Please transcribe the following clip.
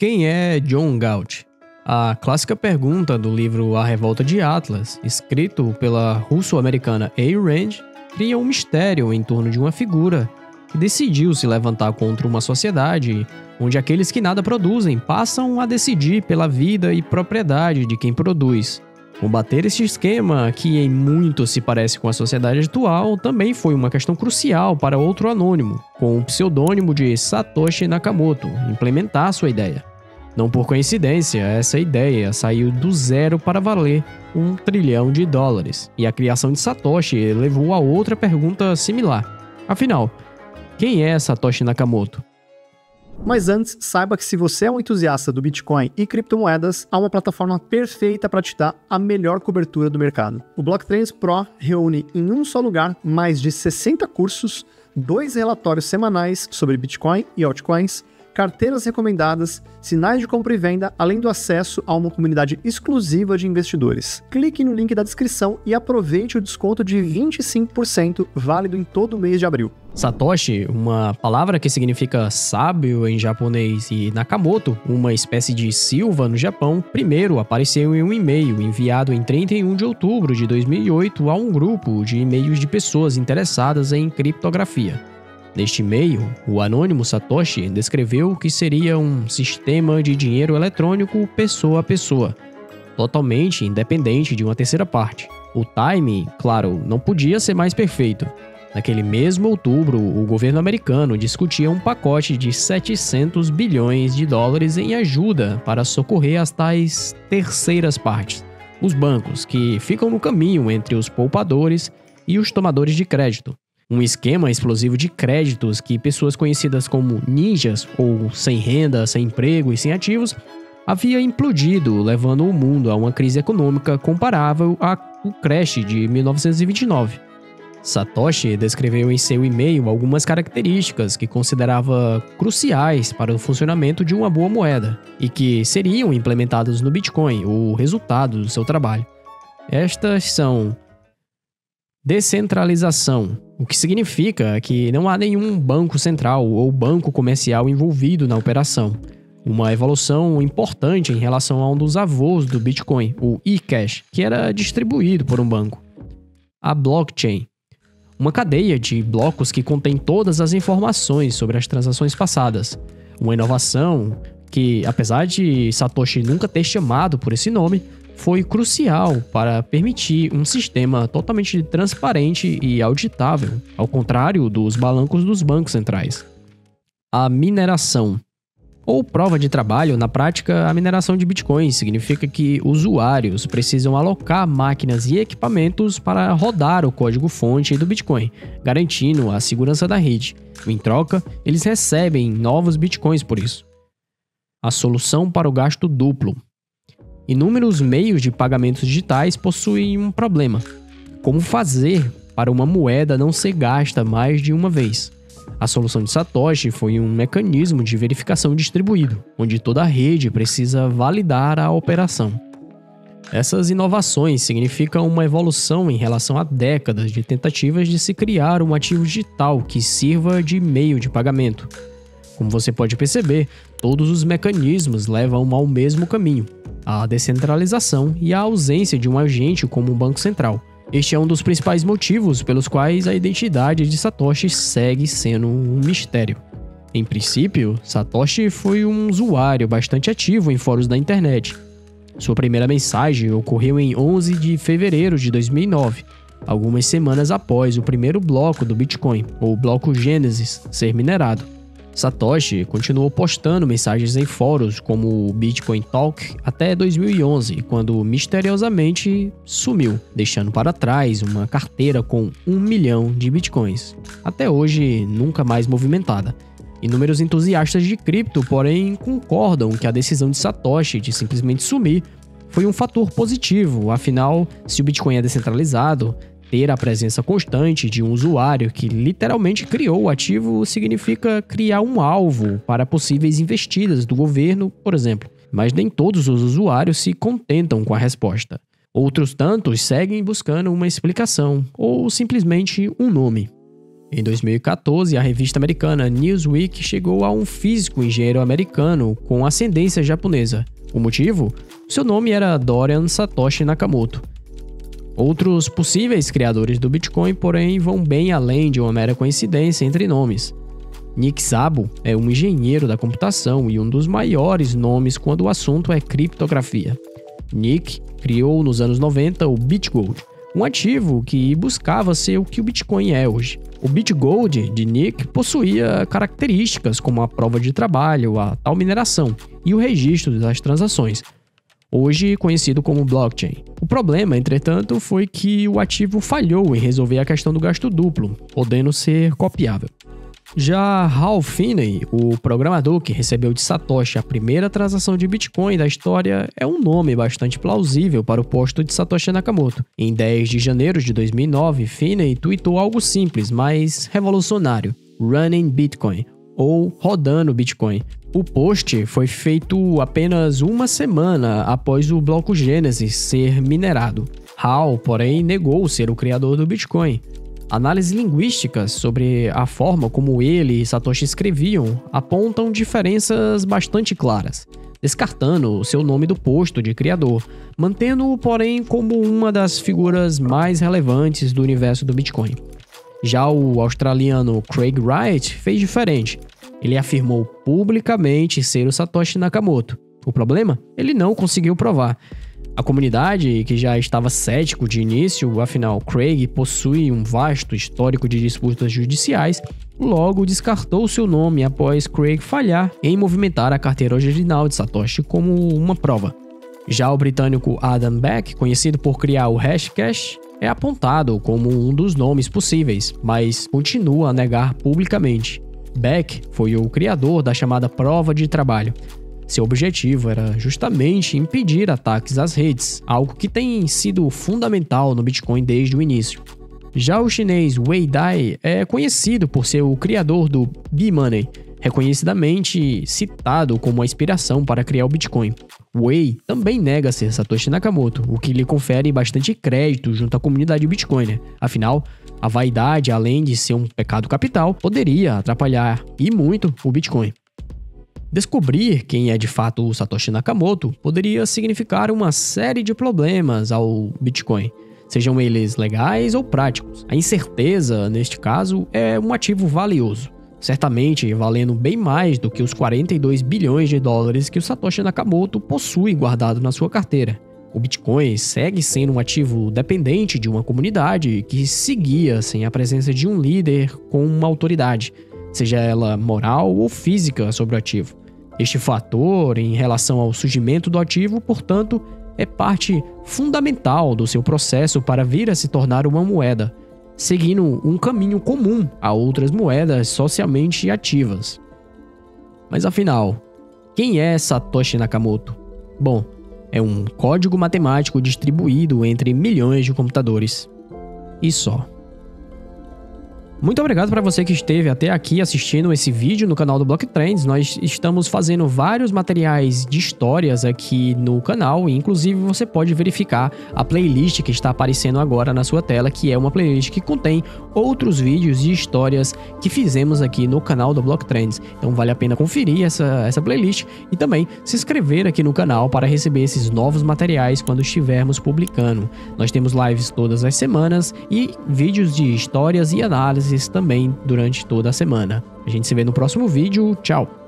Quem é John Galt? A clássica pergunta do livro A Revolta de Atlas, escrito pela russo-americana Ayn Rand, cria um mistério em torno de uma figura que decidiu se levantar contra uma sociedade onde aqueles que nada produzem passam a decidir pela vida e propriedade de quem produz. Combater esse esquema, que em muito se parece com a sociedade atual, também foi uma questão crucial para outro anônimo, com o pseudônimo de Satoshi Nakamoto, implementar sua ideia. Não por coincidência, essa ideia saiu do zero para valer $1 trilhão, e a criação de Satoshi levou a outra pergunta similar. Afinal, quem é Satoshi Nakamoto? Mas antes, saiba que se você é um entusiasta do Bitcoin e criptomoedas, há uma plataforma perfeita para te dar a melhor cobertura do mercado. O Blocktrains Pro reúne em um só lugar mais de 60 cursos, 2 relatórios semanais sobre Bitcoin e altcoins, carteiras recomendadas, sinais de compra e venda, além do acesso a uma comunidade exclusiva de investidores. Clique no link da descrição e aproveite o desconto de 25% válido em todo o mês de abril. Satoshi, uma palavra que significa sábio em japonês, e Nakamoto, uma espécie de Silva no Japão, primeiro apareceu em um e-mail enviado em 31 de outubro de 2008 a um grupo de e-mails de pessoas interessadas em criptografia. Neste e-mail, o anônimo Satoshi descreveu que seria um sistema de dinheiro eletrônico pessoa a pessoa, totalmente independente de uma terceira parte. O timing, claro, não podia ser mais perfeito. Naquele mesmo outubro, o governo americano discutia um pacote de $700 bilhões em ajuda para socorrer as tais terceiras partes, os bancos, que ficam no caminho entre os poupadores e os tomadores de crédito. Um esquema explosivo de créditos que pessoas conhecidas como ninjas, ou sem renda, sem emprego e sem ativos, havia implodido, levando o mundo a uma crise econômica comparável ao crash de 1929. Satoshi descreveu em seu e-mail algumas características que considerava cruciais para o funcionamento de uma boa moeda e que seriam implementadas no Bitcoin, o resultado do seu trabalho. Estas são: descentralização, o que significa que não há nenhum banco central ou banco comercial envolvido na operação. Uma evolução importante em relação a um dos avós do Bitcoin, o eCash, que era distribuído por um banco. A blockchain, uma cadeia de blocos que contém todas as informações sobre as transações passadas. Uma inovação que, apesar de Satoshi nunca ter chamado por esse nome, foi crucial para permitir um sistema totalmente transparente e auditável, ao contrário dos balancos dos bancos centrais. A mineração, ou prova de trabalho, na prática, a mineração de Bitcoin significa que usuários precisam alocar máquinas e equipamentos para rodar o código-fonte do Bitcoin, garantindo a segurança da rede. Em troca, eles recebem novos Bitcoins por isso. A solução para o gasto duplo. Inúmeros meios de pagamentos digitais possuem um problema: como fazer para uma moeda não ser gasta mais de uma vez? A solução de Satoshi foi um mecanismo de verificação distribuído, onde toda a rede precisa validar a operação. Essas inovações significam uma evolução em relação a décadas de tentativas de se criar um ativo digital que sirva de meio de pagamento. Como você pode perceber, todos os mecanismos levam ao mesmo caminho: a descentralização e a ausência de um agente como um banco central. Este é um dos principais motivos pelos quais a identidade de Satoshi segue sendo um mistério. Em princípio, Satoshi foi um usuário bastante ativo em fóruns da internet. Sua primeira mensagem ocorreu em 11 de fevereiro de 2009, algumas semanas após o primeiro bloco do Bitcoin, ou bloco Gênesis, ser minerado. Satoshi continuou postando mensagens em fóruns como o Bitcoin Talk até 2011, quando misteriosamente sumiu, deixando para trás uma carteira com 1 milhão de Bitcoins, até hoje nunca mais movimentada. Inúmeros entusiastas de cripto, porém, concordam que a decisão de Satoshi de simplesmente sumir foi um fator positivo, afinal, se o Bitcoin é descentralizado, ter a presença constante de um usuário que literalmente criou o ativo significa criar um alvo para possíveis investidas do governo, por exemplo. Mas nem todos os usuários se contentam com a resposta. Outros tantos seguem buscando uma explicação ou simplesmente um nome. Em 2014, a revista americana Newsweek chegou a um físico engenheiro americano com ascendência japonesa. O motivo? Seu nome era Dorian Satoshi Nakamoto. Outros possíveis criadores do Bitcoin, porém, vão bem além de uma mera coincidência entre nomes. Nick Szabo é um engenheiro da computação e um dos maiores nomes quando o assunto é criptografia. Nick criou nos anos 90 o BitGold, um ativo que buscava ser o que o Bitcoin é hoje. O BitGold de Nick possuía características como a prova de trabalho, a tal mineração e o registro das transações, hoje conhecido como blockchain. O problema, entretanto, foi que o ativo falhou em resolver a questão do gasto duplo, podendo ser copiável. Já Hal Finney, o programador que recebeu de Satoshi a primeira transação de Bitcoin da história, é um nome bastante plausível para o posto de Satoshi Nakamoto. Em 10 de janeiro de 2009, Finney tweetou algo simples, mas revolucionário: Running Bitcoin, ou Rodando Bitcoin. O post foi feito apenas uma semana após o bloco Gênesis ser minerado. Hal, porém, negou ser o criador do Bitcoin. Análises linguísticas sobre a forma como ele e Satoshi escreviam apontam diferenças bastante claras, descartando o seu nome do posto de criador, mantendo-o, porém, como uma das figuras mais relevantes do universo do Bitcoin. Já o australiano Craig Wright fez diferente. Ele afirmou publicamente ser o Satoshi Nakamoto. O problema? Ele não conseguiu provar. A comunidade, que já estava cético de início, afinal Craig possui um vasto histórico de disputas judiciais, logo descartou seu nome após Craig falhar em movimentar a carteira original de Satoshi como uma prova. Já o britânico Adam Back, conhecido por criar o Hashcash, é apontado como um dos nomes possíveis, mas continua a negar publicamente. Back foi o criador da chamada prova de trabalho. Seu objetivo era justamente impedir ataques às redes, algo que tem sido fundamental no Bitcoin desde o início. Já o chinês Wei Dai é conhecido por ser o criador do B-Money, reconhecidamente citado como a inspiração para criar o Bitcoin. Wei também nega ser Satoshi Nakamoto, o que lhe confere bastante crédito junto à comunidade Bitcoiner. Afinal, a vaidade, além de ser um pecado capital, poderia atrapalhar, e muito, o Bitcoin. Descobrir quem é de fato o Satoshi Nakamoto poderia significar uma série de problemas ao Bitcoin, sejam eles legais ou práticos. A incerteza, neste caso, é um ativo valioso, certamente valendo bem mais do que os 42 bilhões de dólares que o Satoshi Nakamoto possui guardado na sua carteira. O Bitcoin segue sendo um ativo dependente de uma comunidade que se guia sem a presença de um líder com uma autoridade, seja ela moral ou física sobre o ativo. Este fator, em relação ao surgimento do ativo, portanto, é parte fundamental do seu processo para vir a se tornar uma moeda, seguindo um caminho comum a outras moedas socialmente ativas. Mas afinal, quem é Satoshi Nakamoto? Bom, é um código matemático distribuído entre milhões de computadores. E só. Muito obrigado para você que esteve até aqui assistindo esse vídeo no canal do Block Trends. Nós estamos fazendo vários materiais de histórias aqui no canal e inclusive você pode verificar a playlist que está aparecendo agora na sua tela, que é uma playlist que contém outros vídeos de histórias que fizemos aqui no canal do Block Trends. Então vale a pena conferir essa playlist e também se inscrever aqui no canal para receber esses novos materiais quando estivermos publicando. Nós temos lives todas as semanas e vídeos de histórias e análises também durante toda a semana. A gente se vê no próximo vídeo. Tchau!